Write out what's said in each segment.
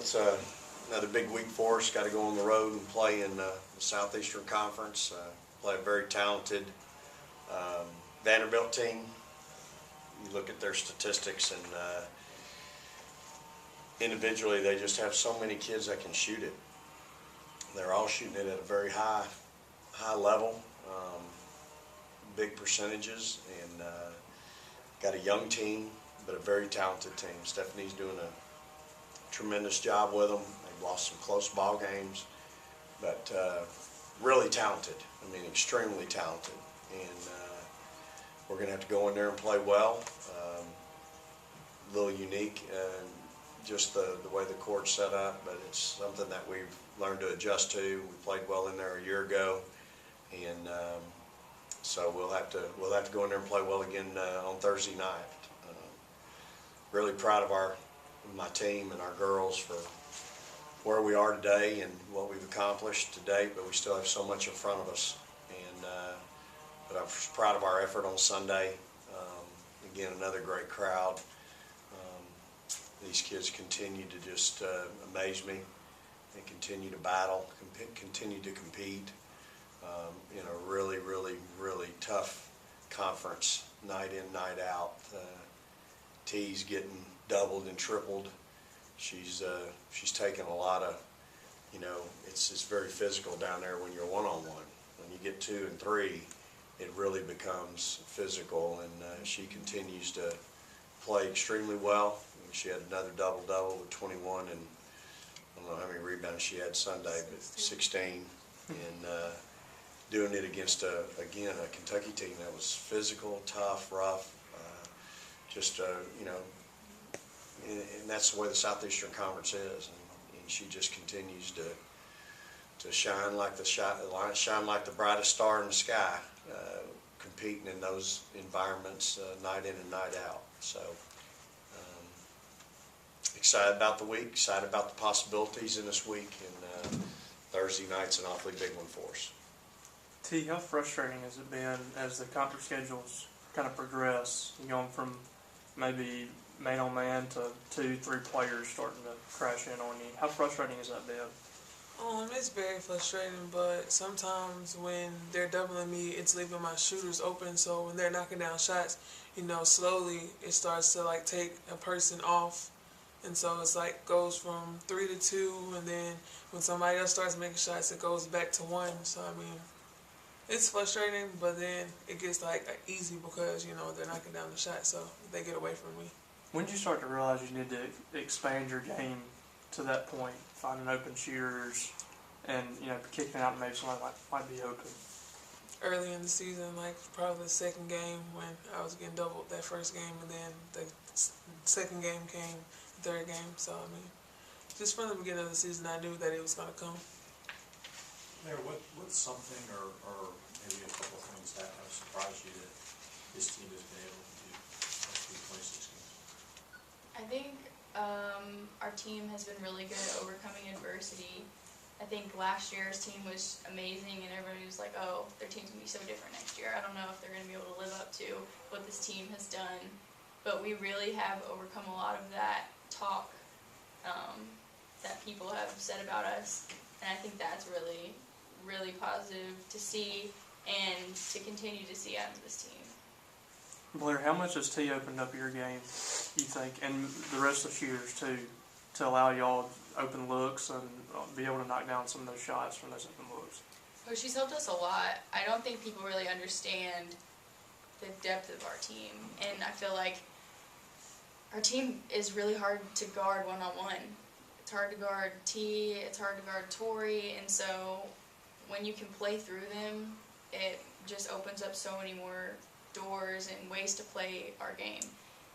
it's another big week for us. Got to go on the road and play in the Southeastern Conference. Play a very talented Vanderbilt team. You look at their statistics, and individually they just have so many kids that can shoot it. They're all shooting it at a very high level, big percentages, and got a young team, but a very talented team. Stephanie's doing a tremendous job with them. They've lost some close ball games, but really talented. I mean, extremely talented. And we're going to have to go in there and play well. A little unique, just the way the court's set up, but it's something that we've learned to adjust to. We played well in there a year ago, and so we'll have to go in there and play well again on Thursday night. Really proud of my team and our girls for where we are today and what we've accomplished to date, but we still have so much in front of us. And but I'm proud of our effort on Sunday. Again, another great crowd. These kids continue to just amaze me. They continue to battle, continue to compete in a really, really, really tough conference, night in, night out. T's getting doubled and tripled. She's taken a lot of, it's very physical down there when you're one-on-one. When you get 2 and 3, it really becomes physical, and she continues to play extremely well. She had another double-double with 21, and I don't know how many rebounds she had Sunday, but 16, and doing it against again a Kentucky team that was physical, tough, rough, and that's the way the Southeastern Conference is, and she just continues to shine like the brightest star in the sky, competing in those environments night in and night out. So excited about the week, excited about the possibilities in this week, and Thursday night's an awfully big one for us. T, how frustrating has it been as the conference schedules kind of progress, going from maybe man-on-man to 2-3 players starting to crash in on you? How frustrating has that been? It's very frustrating, but sometimes when they're doubling me, it's leaving my shooters open. So when they're knocking down shots, slowly it starts to take a person off. And so it's goes from 3 to 2, and then when somebody else starts making shots, it goes back to 1. So it's frustrating, but then it gets easy because they're knocking down the shot, so they get away from me. When did you start to realize you need to expand your game to that point, finding open shooters, and kicking out maybe somebody might be open? Early in the season, probably the second game when I was getting doubled that first game, and then the second game came, the third game. So just from the beginning of the season, I knew that it was going to come. Mayor, what's something or maybe a couple of things that have surprised you that this team has been able to do through 26 games? I think our team has been really good at overcoming adversity. I think last year's team was amazing, and everybody was like, oh, their team's going to be so different next year. I don't know if they're going to be able to live up to what this team has done. But we really have overcome a lot of that talk that people have said about us. And I think that's really, really positive to see and to continue to see out of this team. Blair, how much has T opened up your game, you think, and the rest of the shooters too, to allow y'all open looks and be able to knock down some of those shots from those open looks? Well, she's helped us a lot. I don't think people really understand the depth of our team, and I feel like our team is really hard to guard one-on-one. It's hard to guard T, it's hard to guard Tori, and so when you can play through them, it just opens up so many more doors and ways to play our game.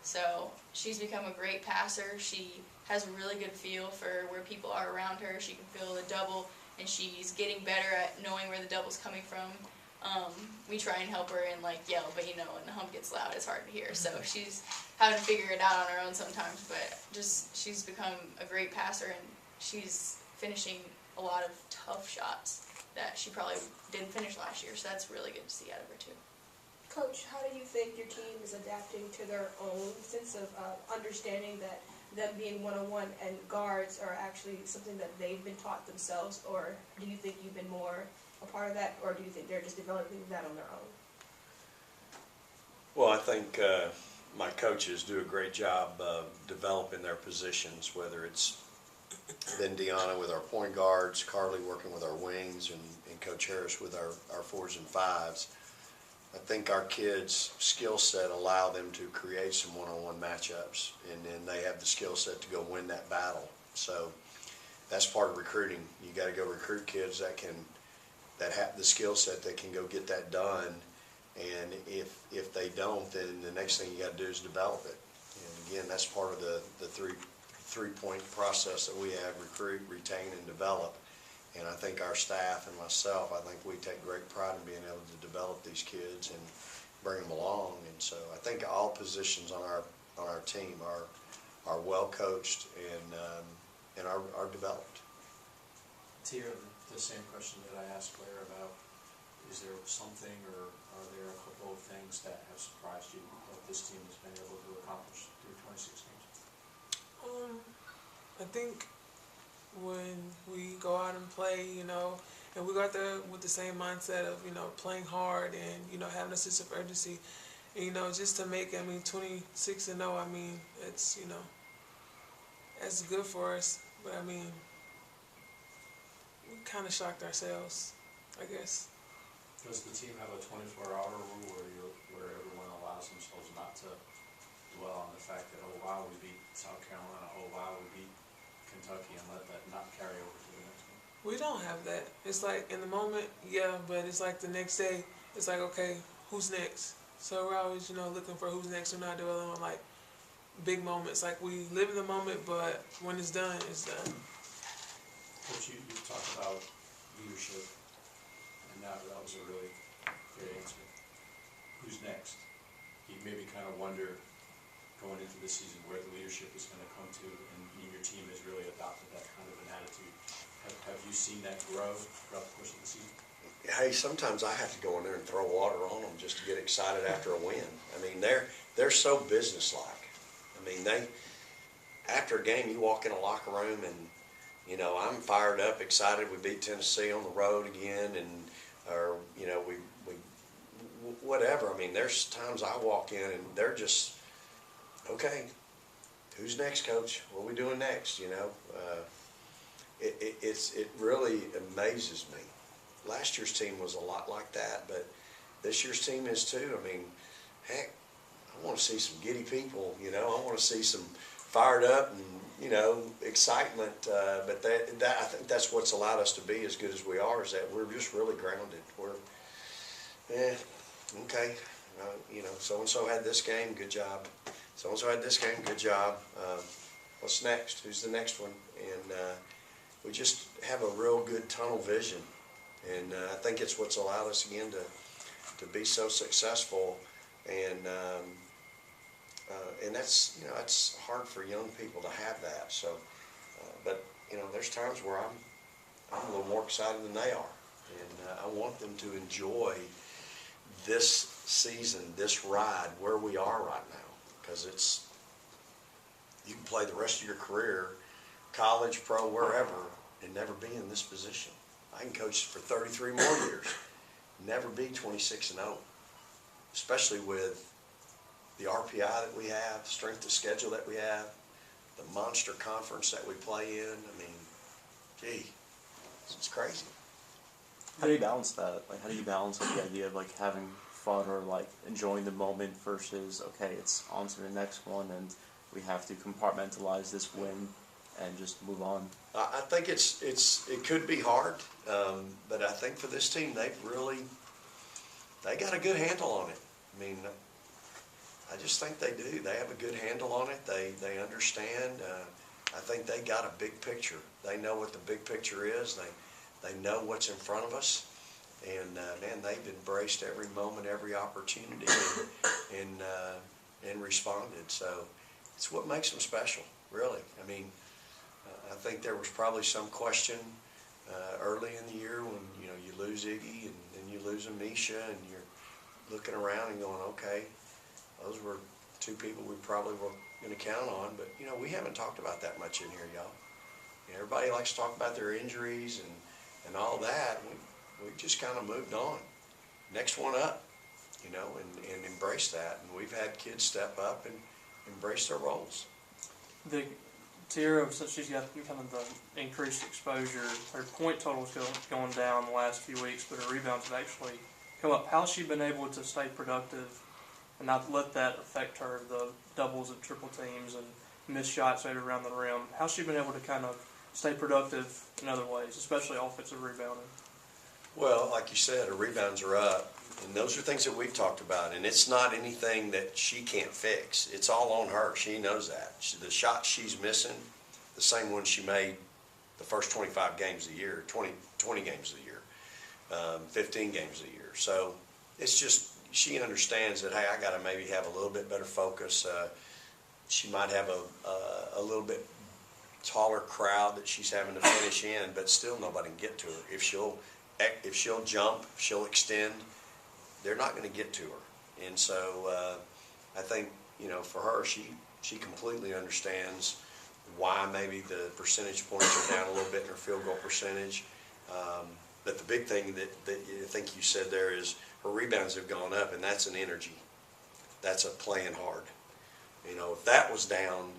So she's become a great passer. She has a really good feel for where people are around her. She can feel the double, and she's getting better at knowing where the double's coming from. We try and help her and yell, but when the hump gets loud, it's hard to hear. So she's having to figure it out on her own sometimes, but she's become a great passer, and she's finishing a lot of tough shots that she probably didn't finish last year. So that's really good to see out of her too. Coach, how do you think your team is adapting to their own sense of understanding that them being one-on-one and guards are actually something that they've been taught themselves, or do you think you've been more a part of that, or do you think they're just developing that on their own? Well, I think my coaches do a great job of developing their positions, whether it's been Deanna with our point guards, Carly working with our wings, and Coach Harris with our fours and fives. I think our kids' skill set allow them to create some one-on-one matchups, and then they have the skill set to go win that battle. So that's part of recruiting. You got to go recruit kids that have the skill set that can go get that done. And if they don't, then the next thing you got to do is develop it. And again, that's part of the three-point process that we have: recruit, retain, and develop. And I think our staff and myself, I think we take great pride in being able to develop these kids and bring them along. And so I think all positions on our team are well coached and are developed. Teaira, the same question that I asked Blair about, is there something or are there a couple of things that have surprised you that this team has been able to accomplish through 26 games? I think when we go out and play, and we got there with the same mindset of, playing hard and, having a sense of urgency, and, just to make, 26-0, it's, that's good for us, but we kind of shocked ourselves, I guess. Does the team have a 24-hour rule where everyone allows themselves not to dwell on the fact that, oh wow, we beat South Carolina, oh wow, we beat Kentucky, and let that not carry over to the next one? We don't have that. It's like in the moment, yeah, but it's like the next day, it's like, okay, who's next? So we're always, looking for who's next. We're not dwelling on like big moments. Like we live in the moment, but when it's done, it's done. Coach, you talked about leadership, and that was a really great answer. Who's next? You maybe kind of wonder, going into the season, where the leadership is going to come to, and your team has really adopted that kind of an attitude. Have you seen that grow throughout the course of the season? Hey, sometimes I have to go in there and throw water on them just to get excited after a win. They're so businesslike. After a game, you walk in a locker room and, I'm fired up, excited. We beat Tennessee on the road again, whatever. There's times I walk in and they're just, okay, who's next, coach? What are we doing next? It really amazes me. Last year's team was a lot like that, but this year's team is too. Heck, I want to see some giddy people. I want to see some fired up and excitement. But I think that's what's allowed us to be as good as we are. Is that we're just really grounded. Okay. So and so had this game. Good job. So and so had this game. Good job. What's next? Who's the next one? And we just have a real good tunnel vision. And I think it's what's allowed us again to be so successful. And that's it's hard for young people to have that. So, but there's times where I'm a little more excited than they are, and I want them to enjoy this season, this ride where we are right now, because you can play the rest of your career, college, pro, wherever, and never be in this position. I can coach for 33 more years, never be 26-0, especially with the RPI that we have, strength of schedule that we have, the monster conference that we play in. It's crazy. How do you balance that? How do you balance the idea of having fun or enjoying the moment versus, okay, it's on to the next one and we have to compartmentalize this win and just move on? I think it could be hard, but I think for this team, they got a good handle on it. I just think they do. They have a good handle on it. They understand. I think they got a big picture. They know what the big picture is. They know what's in front of us. And man, they've embraced every moment, every opportunity, and responded. So it's what makes them special, really. I think there was probably some question early in the year when you lose Iggy and then you lose Amisha, and you're looking around and going, okay, those were two people we probably were going to count on. But, you know, we haven't talked about that much in here, y'all. You know, everybody likes to talk about their injuries and all that. We just kind of moved on. Next one up, you know, and embrace that. And we've had kids step up and embrace their roles. The Teaira, since she's got kind of the increased exposure, her point total's going down the last few weeks, but her rebounds have actually come up. How's she been able to stay productive and not let that affect her, the doubles and triple teams and missed shots maybe around the rim? How's she been able to kind of stay productive in other ways, especially offensive rebounding? Well, like you said, her rebounds are up, and those are things that we've talked about, and it's not anything that she can't fix. It's all on her. She knows that. The shots she's missing, the same ones she made the first 25 games of the year, 20 games of the year, 15 games of the year. So it's just, she understands that, hey, I got to maybe have a little bit better focus. She might have a little bit taller crowd that she's having to finish in, but still nobody can get to her. If she'll jump, if she'll extend, they're not going to get to her. And so I think, you know, for her, she completely understands why maybe the percentage points are down a little bit in her field goal percentage. But the big thing that I think you said there is her rebounds have gone up, and that's an energy. That's a playing hard. You know, if that was down,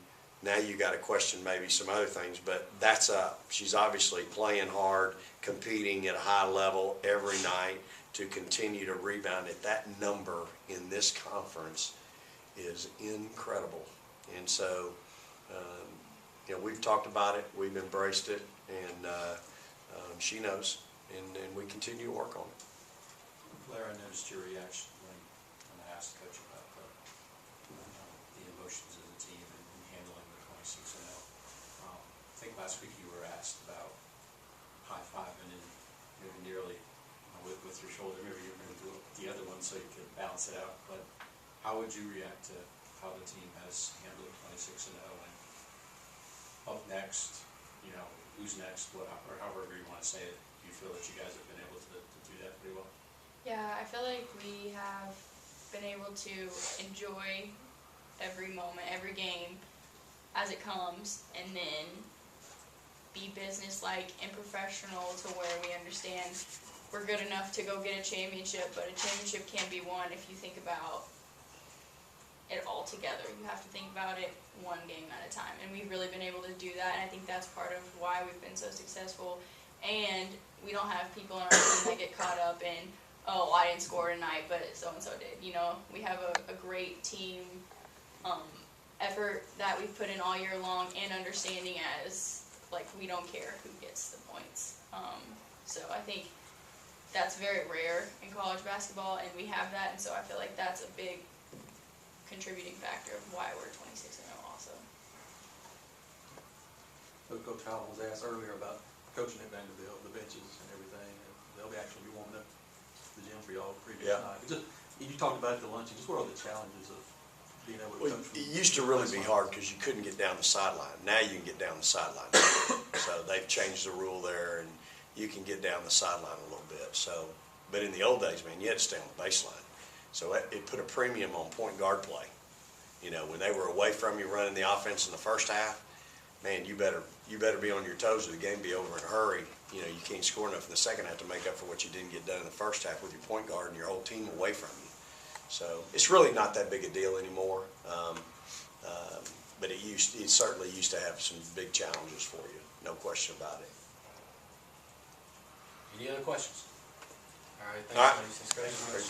now you got to question maybe some other things, but that's up. She's obviously playing hard, competing at a high level every night to continue to rebound at that number in this conference is incredible. And so, you know, we've talked about it, we've embraced it, and she knows, and we continue to work on it. Blair, I noticed your reaction when I asked the coach about the emotions of the team and handling the 26-0. I think last week you were asked about high-fiving and maybe nearly with your shoulder. Maybe you were going to do the other one so you could balance it out. But how would you react to how the team has handled 26-0 and up next? You know, who's next? What, or however you want to say it. Do you feel that you guys have been able to do that pretty well? Yeah, I feel like we have been able to enjoy every moment, every game as it comes, and then be business-like and professional to where we understand we're good enough to go get a championship, but a championship can't be won if you think about it all together. You have to think about it one game at a time, and we've really been able to do that, and I think that's part of why we've been so successful. And we don't have people on our team that get caught up in, oh, I didn't score tonight, but so-and-so did. You know, we have a great team effort that we've put in all year long, and understanding as, like, we don't care who gets the points. So I think that's very rare in college basketball, and we have that, and so I feel like that's a big contributing factor of why we're 26-0 also. So Coach Howell was asked earlier about coaching at Vanderbilt, the benches and everything. They'll actually be warming up the gym for y'all previous night. Just, you talked about it at the luncheon. Just what are the challenges of being able to Well, coach? it used to really be hard because you couldn't get down the sideline. Now you can get down the sideline. So they've changed the rule there, and you can get down the sideline a little bit. So, but in the old days, man, you had to stay on the baseline. So it put a premium on point guard play. You know, when they were away from you running the offense in the first half, man, you better be on your toes or the game be over in a hurry. You know, you can't score enough in the second half to make up for what you didn't get done in the first half with your point guard and your whole team away from you. So it's really not that big a deal anymore. But it certainly used to have some big challenges for you, no question about it. Any other questions? All right, All right. thanks, Mason.